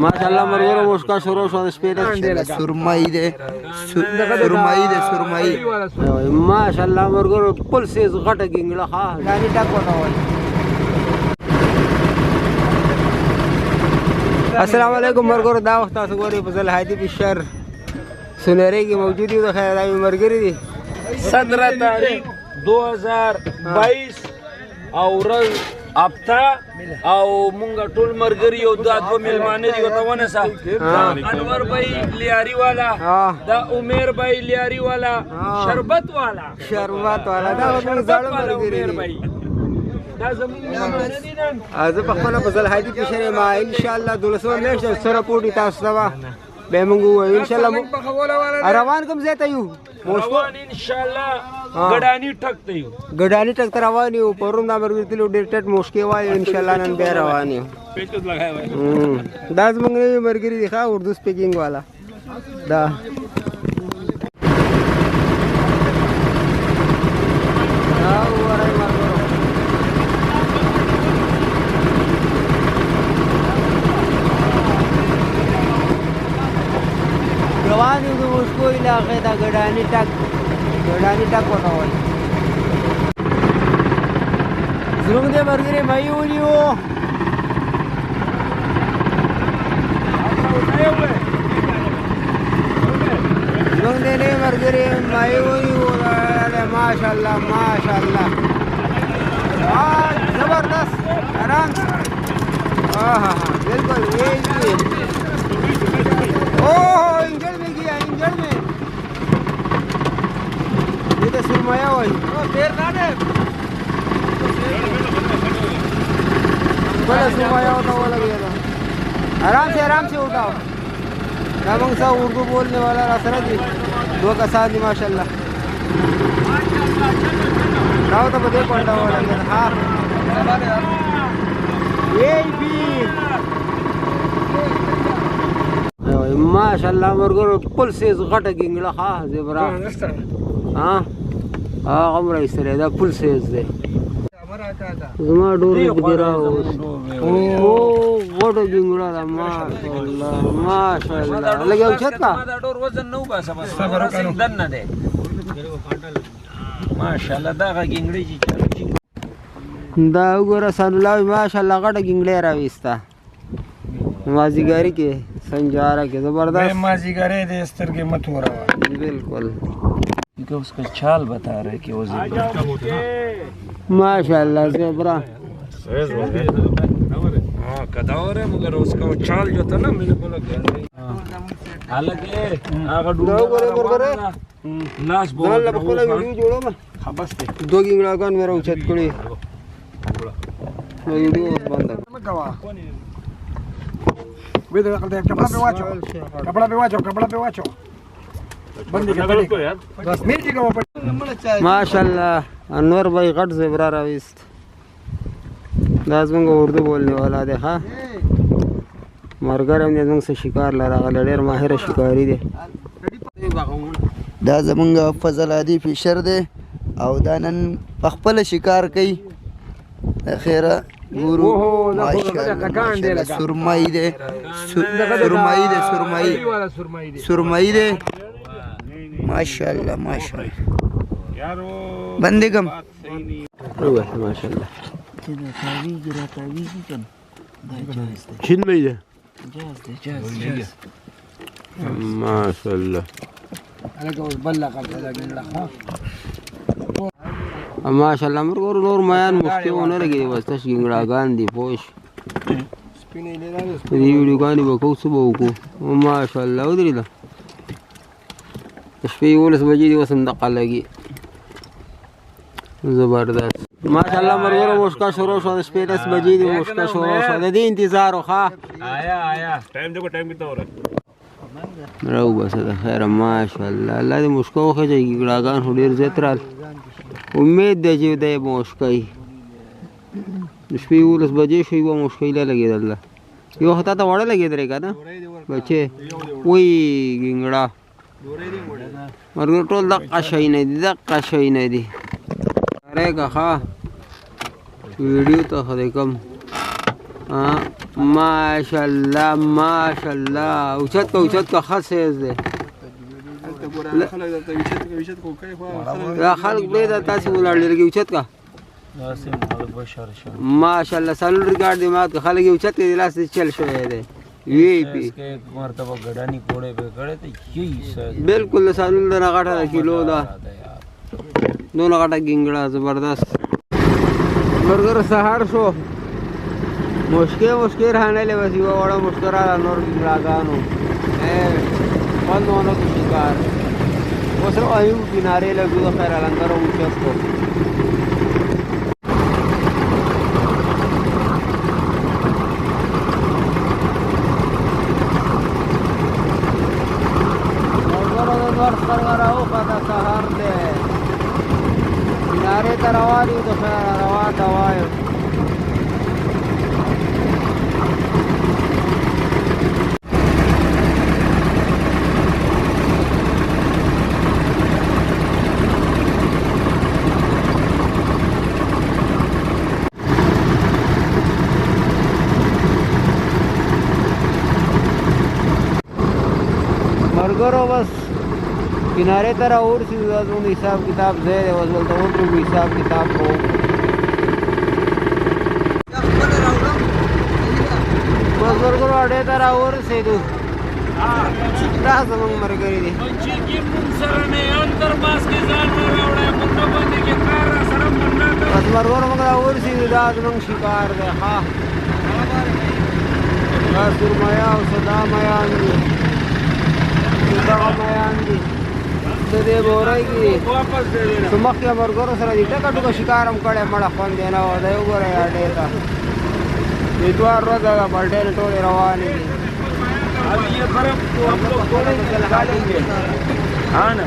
ماشاءالله مرګرو مسکا شروع شو د شپې سرمایي ده سرمایي ده سرمایي ماشاءالله مرګرو پل سیز غټه ګنګړه ها غاني ټاک وته وای. السلام علیکم مرګرو دا وخت تاسو ګورئ په ځل هادي فشر سنری کې موجود یو د خیر دای مرګري دي 17 تاریخ 2022 او ورځ هفته او مونږ ټول مرګري یو دا دوه میلمانه دي ورته ونیسه انور بھائی لیاري والا دا عمر بھائی لیاري والا شربت والا دا زموږ زړه مرګري دا زموږ میلمانه دي نن زه په خپله په ځل هادي فشر یم ان شاء الله 12 میاشت سره پوټي تاسو ته به موږ ووایو ان شاء الله روان کوم ځای ته یو روان ان شاء الله ګډانی ټک ته یو ګډانی ټک ته روان یو پرون دا مرګري تلو ډېر ټټ مشکې وایو ان شاء الله نن بیا روان یو دا زموږ نوی مرګري دی ښه اردو سپیکینګ والا دا روان یو د مشکو علاقې دا ګډانی ټک وته وایي. زموږ د مرګري مایي ونیو زموږ د نوي مرګري مایي ونیو ماشاءالله ماشاءالله زبردست آرام بالکل इंजन में गया इंजन में ये तो सुरमाया वही देर ना दे बड़ा सुरमाया होता वो लग गया था आराम से उठाओ नामंग सा उर्दू बोलने वाला रासरा जी दो का साथ माशाल्लाह राव तो बदे पड़ता हुआ लग गया हाँ ये भी ماشاءالله مرګرو پل سیز غټه ګنګړه ها زبرا ها عمره ایستلی دا پل سیز دی زما ډور دې راو او غټه ګنګړه ده ماشاءالله لګي اوچت کا دا ډور وزن نو باسه بس صبر وکړه دن نه دی ماشاءالله دا ګنګړي چې دا وګوره سن الله ماشاءالله غټه ګنګړه راويستا مازیګاری کې संजारा के जबरदस्त माजीगरे दे स्तर के मत हो रहा बिल्कुल क्योंकि उसका चाल बता रहे कि वो माशाल्लाह ज़ेबरा हाँ कदावर है मगर उसका वो चाल जो था ना मैंने बोला हालांकि अगर बरोबर लाश बोल ला बखोला वीडियो जोड़ो मैं बस दो गिंगड़ा कान मेरा उछत कुड़ी वीडियो बंद कपड़ा पे वाचो बंदी बस मिर्ची का माशाल्लाह انور भाई غټ زبرا راويست دا زموږ اردو बोलने वाला دی ها مرګر هم زموږ سره شکار لاره ډېر ماهر شکاری دی دا زمونږ فضل هادي فشر دی او دا نن خپل شکار کوي خیره ګورو ماشاءالله سرمایي ده سرمایي ده ماشاءالله بندے کم ماشاءالله كده تاويجي كان شنو ده جاهز ما شاء الله انا قول بلغ ما شاء الله مرګور نور میان مشکونه لګي بس تاسو ګنګړاګان دي پوش سپینې لري دې ویډیو باندې وکاو څه وکړو ما شاء الله ودرې ده شپې 11 بجې دی وسم دقه لګي زبردست ما شاء الله مرګور مشکا شروع شو شپې 10 بجې دی مشکا شروع شو د دې انتظار وخا आया टाइम देखो टाइम कितना हो रहा है راو بس ده خیر ما شاء الله الله دې مشکو خو چې ګړاګان ډېر زترال امید ده چې د مشکای شپې 11 بجې شوی و مشکای لا لګیدل یو هتا ته وړه لګیدره کنه بچي وای ګنګړه مرګ ټول د قشای نه دي اره کا ویډیو ته خدای کوم ماشاءالله ماشاءالله اوچت کا ښه سیز دی دا خلک پرېږده تاسې ولاړ لرګي اوچت کا ماشاءالله سالون ریکارډ دی مات که خلک یې اوچت کړي لاس دې چل شوی دی وی پی بالکل د سالون دنه غټه ده کیلو ده دونه غټه ګینګړه زبردست ملګرو سهار شو مشکې رانیلې بس یوه وړه مشکه راله نور ګینګړاګانو خوند ونه کړو شکار اوس روانیو کنارې لګو د خیر لنګر اوچت کړو سهار دی کنارې ته روان یو د خیر روان وایو ملګرو بس کنارے ته راورسېدو دا زموږ د حساب کتاب ځای دی اوس دلته ودرېږو حساب کتاب کوو بس ملګرو اډې ته راورسېدو دا زموږ ملګري دي بس ملګرو موږ راورسېدو دا زموږ شکار دی ښه دا سرمایه او صدا میان دي دغه میان دي د دې بورۍ کې څه مخکې ملګرو سره دي ټکه ټوکه شکار هم کړی مړه خوند یې نه و دی وګورئ اډې ته اتوار ورځ ده بلټې ټولې روانې دي اب یہ برف کو ہم لوگ تھوڑے نکالیں گے ہاں نا